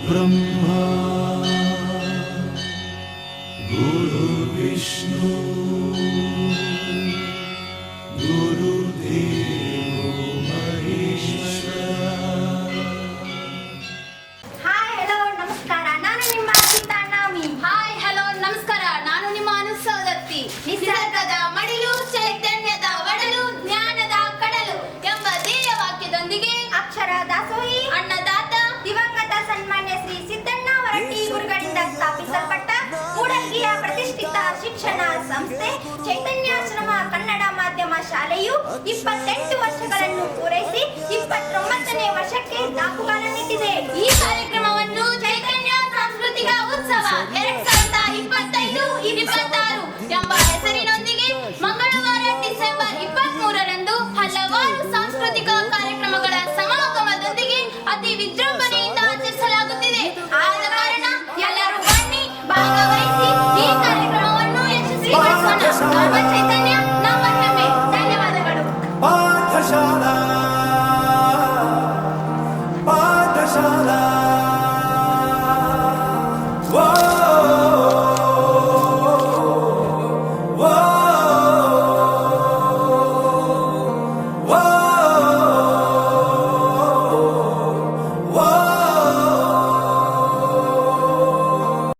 ब्रह्मा गुरुर्विष्णु गुरुर्देवो Maheshwara. Hi hello ನಮಸ್ಕಾರ, ನಾನು ನಿಮ್ಮ ಗೀತಾ ನಾಮಿ. ಹಾಯ್ ಹಲೋ ನಮಸ್ಕಾರ, ನಾನು ನಿಮ್ಮ ಅನುಸೌದತ್ತಿ. ನಿಸರ್ಗದ ಮಡಿಲು, ಚೈತನ್ಯದ ಒಡಲು, ಜ್ಞಾನದ ಕಡಲು ಎಂಬ ಧ್ಯೇಯ ವಾಕ್ಯದೊಂದಿಗೆ ಅಕ್ಷರ ದಾಸೋಹಿ ಅನ್ನದಾತ ದಿವಂಗತ ಸನ್ಮಾನ್ಯ ಶ್ರೀ ಸಿದ್ದಣ್ಣ ಹೊರಟ್ಟಿ ಗುರುಗಳಿಂದ ಸ್ಥಾಪಿಸಲ್ಪಟ್ಟ ಕೂಡಲ್ಗಿಯ ಪ್ರತಿಷ್ಠಿತ ಶಿಕ್ಷಣ ಸಂಸ್ಥೆ ಚೈತನ್ಯಾಶ್ರಮ ಕನ್ನಡ ಮಾಧ್ಯಮ ಶಾಲೆಯು 28 ವರ್ಷಗಳನ್ನು ಪೂರೈಸಿ 29ನೇ ವರ್ಷಕ್ಕೆ ದಾಪುಗಾಲನ್ನಿಟ್ಟಿದೆ. ಈ ಕಾರ್ಯಕ್ರಮ